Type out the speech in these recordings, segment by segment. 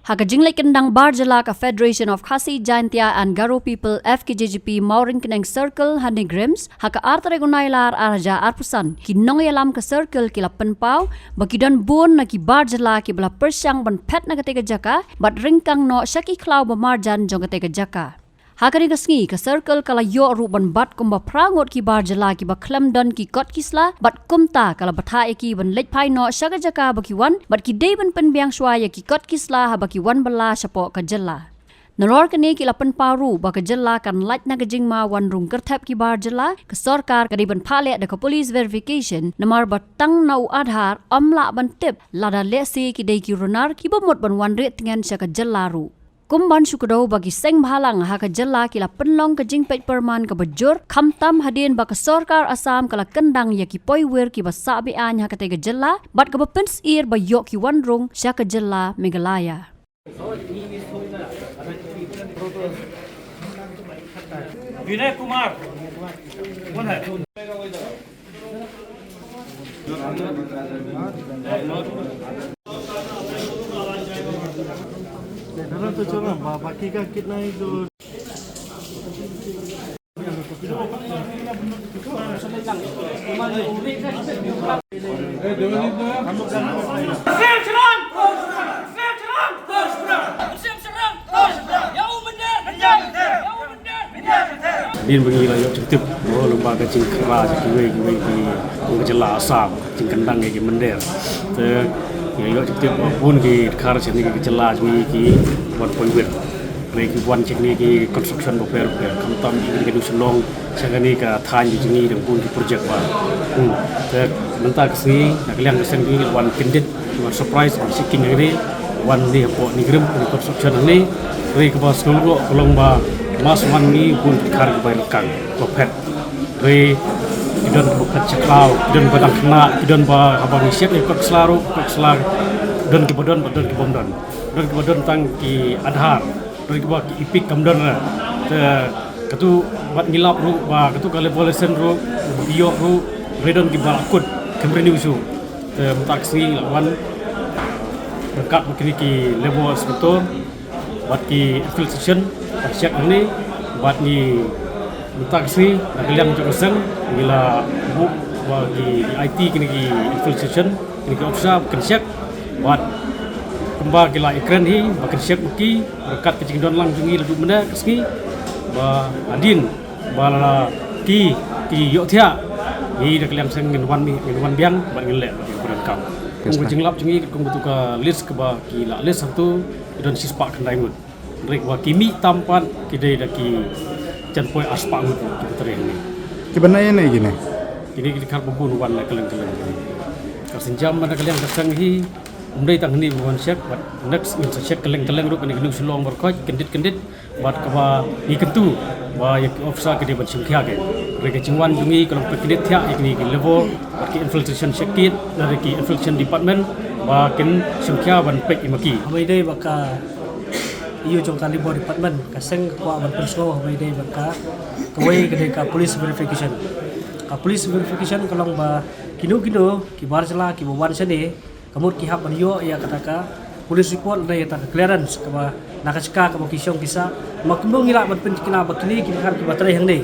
Hakajinglay kendang Barjala ka Federation of Khasi Jaintia and Garo People FKJGP Mauring Keneng Circle Hani Grims haka artare gunailar arja arpusan kinong yalam ka circle kila penpau bakidan bun na ki Barjala ki bala persyang ban pet na katega jaka bat ringkang no syaki klau bamarjan jong katega jaka. Hakani kasngi ka circle kala yo ruban bat kumba prangot ki Barjala ki ba klamdan ki kot kisla bat kumta kala batha ki ban lejpai no syaga jaka bakiwan bat ki dei ban penbiang swaya ki kot kisla ha bakiwan bala syapo ka jella. Nalor kini kila penparu ba ka jella kan laj na gajing ma wan rung kertap ki Barjala ka sarkar ka ban phale da ka police verification namar batang nau adhar amla ban tip lada lesi ki dei ki runar ki bomot ban wan re tengan syaga jella ru. Kumban syukudau bagi seng bahalang haka jela kila penlong ke jingpet perman ke bejur kamtam hadin baka sarkar Asam kala kendang ya ki poiwer ki basabi an haka tega jela bat ke bepens ir ba yok ki wanrung syaka jela Meghalaya. Vinay Kumar. Kौन है? धरना तो चलो बाकी का कितना ही जो Din bengi la yok cetip lomba ka cing kera ki jela Asam cing kendang ki mender te yok cetip pun ki khar chini ki jela ki buat poiwer ki buan cik ni ki construction repair kamtam ki du senong sagani ka than ji ni deng pun ki project ba te menta kesini nak liang kesen ki wan kendit wan surprise seeking ni wan ni po ni grim construction ni ke bas ngolo lomba Mas wan ni pun kar ke kang kopet re idon bukat ceklau idon badang kena idon ba abang siap ikut selaru ikut selar don ke bodon tang ki adhar don ke ba ki ipik kamdon te ketu bat ngilap ru ba ketu kale polisen ru bio ru redon ki ba akut kemreni usu te taksi lawan berkat begini ki level betul bat ki infiltration siap ini buat ni taksi nak liang untuk keseng bila bu bagi IT kini ki infiltration kini ki ofisa bukan siap buat kembang gila ikran hi bukan siap buki berkat kecing don lang jungi ledu benda keski ba adin bala ki yok thia ni dak liang seng ngin wan biang buat ngelek bagi ukuran kau kung jenglap jungi kung betu ka list ke ba ki la list satu don sispak kendai ngut rek wa kimi tampan kidai daki janpoi aspak ngut kita tereh ni kibanaya na gini kini kar bubun wan la keleng ka senjam mana kalian kasang hi umdai tang ni bukan siap but next in siap keleng ru kini gendung sulong berkoj kendit bat ka ba ni kentu ba yak ofsa kidi ban singkhya ke rek jingwan jungi kalau pendit thya ikni level ki infiltration sekit dari ki infiltration department ba kin singkhya ban pek imaki hamai dei baka iyo jong kali bo department kaseng kwa ban persno hamai dei baka kawai gede ka police verification kalong ba kino ki Barjala ki bawan sene kamut ki hab yo ya kataka police report dai ta clearance ka ba nakachka ka kisong kisa makmung ngila ban pentikina bakini ki har ki batrai hang nei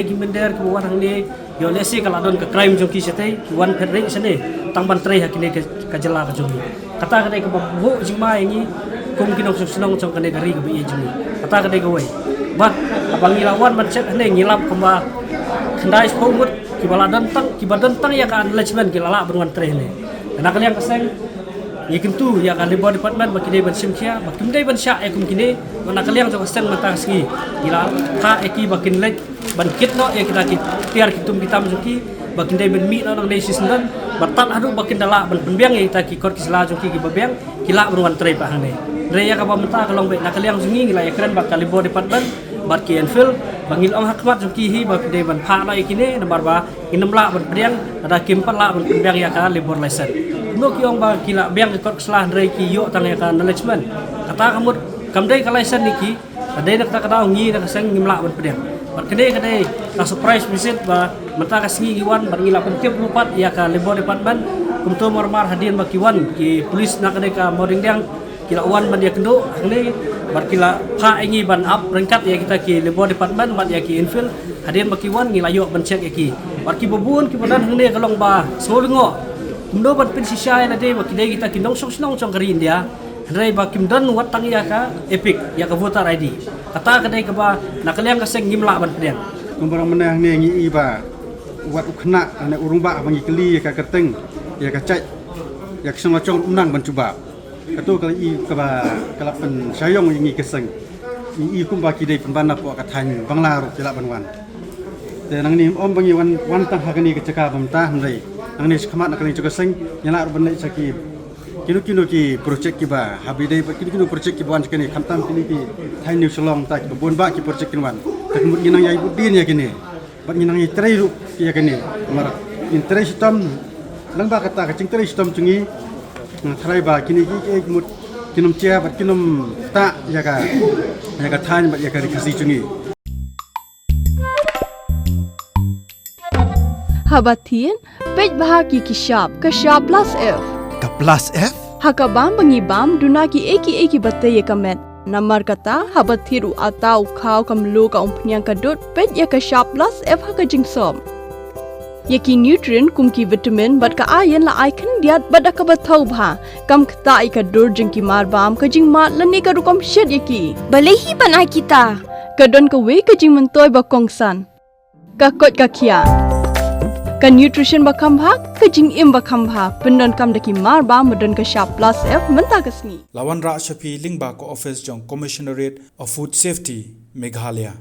ki mender ki bawan hang nei yo lesi kala don ka crime jong ki setei ki wan phet sene tang ban trai hakine ka jela ka jong kata kadai ka bu jingma ini kum kinong senong jong kadai gari ka bi jing kata kadai ka wei bat abang ilawan ban set hane ngilap kemba kendai spomut ki badan tang ya kan management ki lala berwan trai ne nak liang kaseng ikintu ya kan libo department bakide ban simkhia bakim dai ban sya ekum kini nak liang jong kaseng mata ski ila ka eki bakin lek ban kit no ya kita tiar kitum kitam juki bakin dai ben mi no nang dai sisndan batat adu bakin dala ban penbiang ya kita ki kor kisla juki ki babiang kila berwan trai pa hane re ya ka ba mata kalong be nak liang jungi ngila ya keren bakal libo department bat ki enfil bangil ong hakmat juki hi bakide ban pha no ikine nomor ba inemla ban penbiang ada kimpat la ban penbiang ya ka libor lesson no ki ong ba kila biang kor kisla re ki yo tang ya ka management kata kamut kamdai ka lesson niki adai nak ta kada ngi nak seng ngimla ban penbiang bat kedai ka surprise visit ba mata ka singi iwan ban ngila pentip lupat ya ka libor department kumto mormar hadian bakiwan ki polis nak kedai ka moding diang kila wan ban dia kendo ni bar kila pha ingi ban up rengkat ya kita ki labor department ban ya ki infill hadin baki wan ngi layo ban check ki bar ki bobun ki badan hang ne kalong ba solingo kumdo ban pin sisya na de baki de kita ki nong song chong kari india Rai ba kimdan wat tang ya ka epic ya ka voter ID kata kadai ka ba nakaliang ka seng ngimla ban pedian Kumbarang menang ni ngi iba wat ukna ane urung ba bangi keli ka kerteng ya ka cai ya keseng locong unang ban cuba katu kali i ka ba kalapan sayong ngi keseng i kumba ki dei pembana po ka than bangla ro kila ban wan te nang ni om bangi wan tang hakani ka caka bamta ndai nang ni skhamat nakali juga seng nyala ro ban nei saki kinu ki project ki ba habi dei kinu project ki ban kini khamtam kini ki thai new salong ta ki bon ba ki project kinwan tak mut nginang yai budin ya kini bat nginang i trei ru ki ya kini mar in trei sistem lang ba kata ka cing trei sistem cungi thrai ba kini ki mut kinum chia bat kinum ta ya ka than bat ya ka kasi cungi Habatin pej bahagi kishab kashab plus F Ka plus F? Hakabam bangibam dunaki eki batay kamet. Namar kata habathiru atau kau kamlu ka umpnyang kadut pet ya ka sharp plus F haka jingsom. Yaki nutrient kumki vitamin bat ka ayan la icon diat bat ka bathau bha kam kta ka dur jingki marbam ka jing mat lani ka rukom shed yaki. Balehi banai kita. Kadon ka we ka jing mentoy ba kongsan. Ka kot ka kia. Ka nutrition bakam bhag ka jing im bakam bha pendon kam daki mar ba modon ka sharp plus F menta kasni Lawan Ra Shafi Lingba ko office jong Commissionerate of Food Safety Meghalaya